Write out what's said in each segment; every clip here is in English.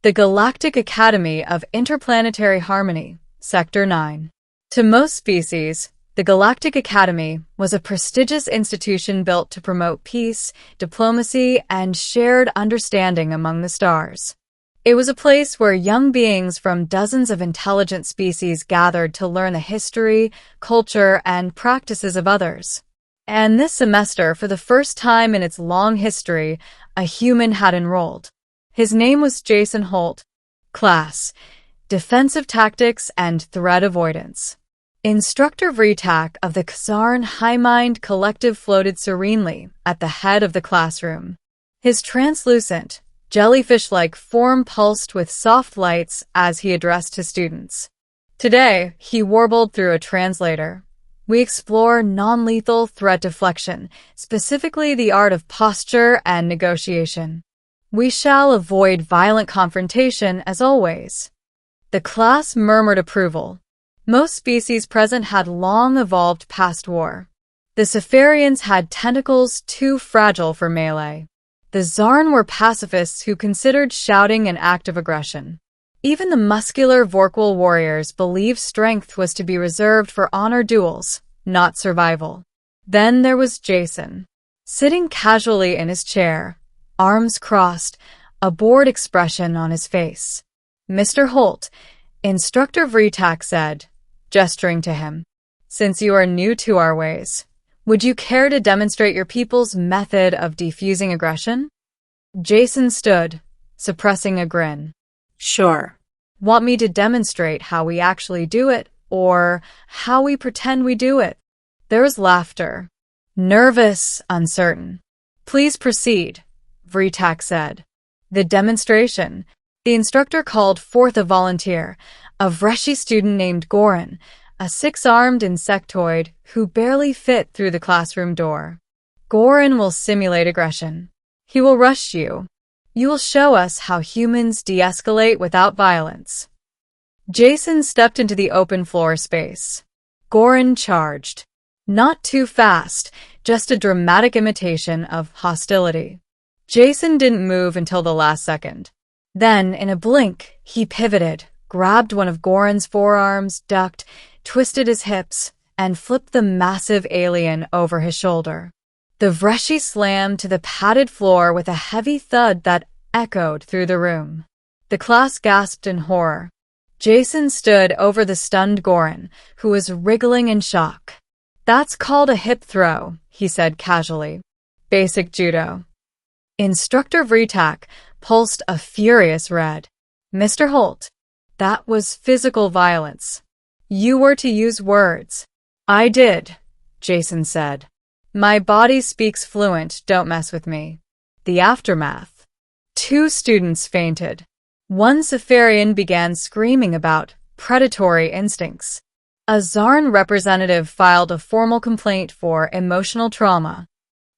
the Galactic Academy of Interplanetary Harmony, Sector 9. To most species, the Galactic Academy was a prestigious institution built to promote peace, diplomacy, and shared understanding among the stars. It was a place where young beings from dozens of intelligent species gathered to learn the history, culture, and practices of others. And this semester, for the first time in its long history, a human had enrolled. His name was Jason Holt. Class: Defensive Tactics and Threat Avoidance. Instructor Vritak of the Khazarn High Mind Collective floated serenely at the head of the classroom. His translucent, jellyfish-like form pulsed with soft lights as he addressed his students. Today, he warbled through a translator. We explore non-lethal threat deflection, specifically the art of posture and negotiation. We shall avoid violent confrontation as always. The class murmured approval. Most species present had long evolved past war. The Sefarians had tentacles too fragile for melee. The Zarn were pacifists who considered shouting an act of aggression. Even the muscular Vorkwal warriors believed strength was to be reserved for honor duels, not survival. Then there was Jason. Sitting casually in his chair, arms crossed, a bored expression on his face. Mr. Holt, Instructor Vritak said, gesturing to him. Since you are new to our ways, would you care to demonstrate your people's method of defusing aggression? Jason stood, suppressing a grin. Sure. Want me to demonstrate how we actually do it, or how we pretend we do it? There was laughter. Nervous, uncertain. Please proceed, Vritak said. The demonstration. The instructor called forth a volunteer, a Vreshi student named Goran, a six-armed insectoid who barely fit through the classroom door. Goran will simulate aggression. He will rush you. You will show us how humans de-escalate without violence. Jason stepped into the open floor space. Goran charged. Not too fast, just a dramatic imitation of hostility. Jason didn't move until the last second. Then, in a blink, he pivoted, grabbed one of Goran's forearms, ducked, twisted his hips, and flipped the massive alien over his shoulder. The Vreshi slammed to the padded floor with a heavy thud that echoed through the room. The class gasped in horror. Jason stood over the stunned Goran, who was wriggling in shock. That's called a hip throw, he said casually. Basic judo. Instructor Vritak pulsed a furious red. Mr. Holt, that was physical violence. You were to use words. I did, Jason said. My body speaks fluent, don't mess with me. The aftermath. 2 students fainted. One Sefarian began screaming about predatory instincts. A Zarn representative filed a formal complaint for emotional trauma.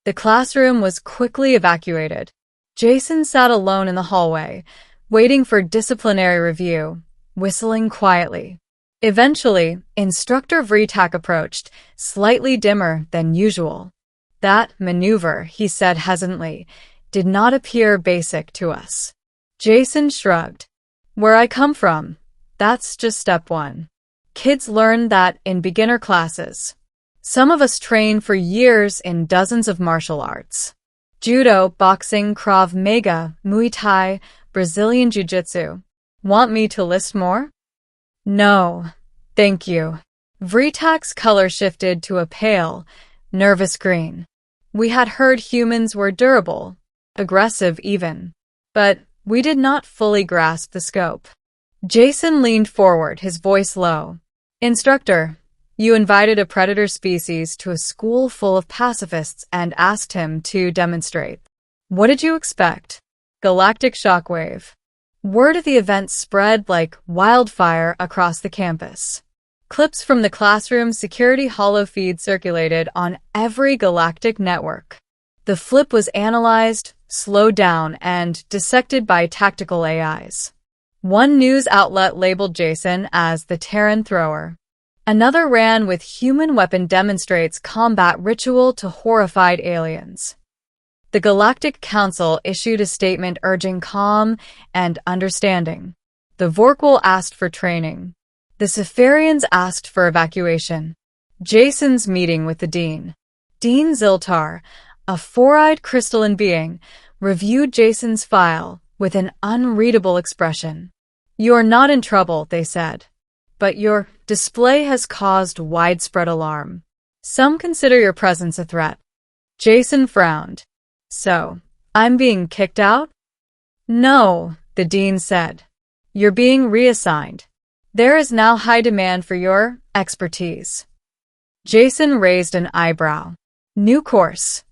The classroom was quickly evacuated. Jason sat alone in the hallway, waiting for disciplinary review, whistling quietly. Eventually, Instructor Vritak approached, slightly dimmer than usual. That maneuver, he said hesitantly, did not appear basic to us. Jason shrugged. Where I come from, that's just step 1. Kids learn that in beginner classes. Some of us train for years in dozens of martial arts. Judo, boxing, Krav Maga, Muay Thai, Brazilian Jiu-Jitsu. Want me to list more? No, thank you. Vritak's color shifted to a pale, nervous green. We had heard humans were durable, aggressive even, but we did not fully grasp the scope. Jason leaned forward, his voice low. Instructor, you invited a predator species to a school full of pacifists and asked him to demonstrate. What did you expect? Galactic shockwave. Word of the event spread like wildfire across the campus. Clips from the classroom security holofeed circulated on every galactic network. The flip was analyzed, slowed down, and dissected by tactical AIs. One news outlet labeled Jason as the Terran thrower. Another ran with human weapon demonstrates combat ritual to horrified aliens. The Galactic Council issued a statement urging calm and understanding. The Vorkwal asked for training. The Sefarians asked for evacuation. Jason's meeting with the Dean. Dean Ziltar, a four-eyed crystalline being, reviewed Jason's file with an unreadable expression. "You're not in trouble," they said, "but your display has caused widespread alarm. Some consider your presence a threat." Jason frowned. "So, I'm being kicked out?" "No," the Dean said. "You're being reassigned. There is now high demand for your expertise." Jason raised an eyebrow. New course.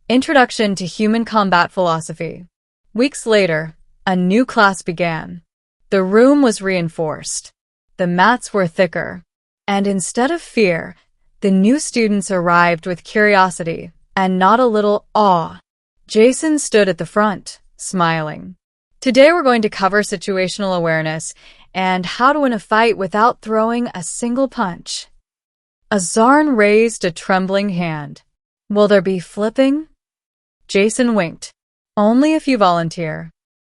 Introduction to Human Combat Philosophy. Weeks later, a new class began. The room was reinforced. The mats were thicker. And instead of fear, the new students arrived with curiosity and not a little awe. Jason stood at the front, smiling. "Today we're going to cover situational awareness and how to win a fight without throwing a single punch." Azarn raised a trembling hand. "Will there be flipping?" Jason winked. "Only if you volunteer."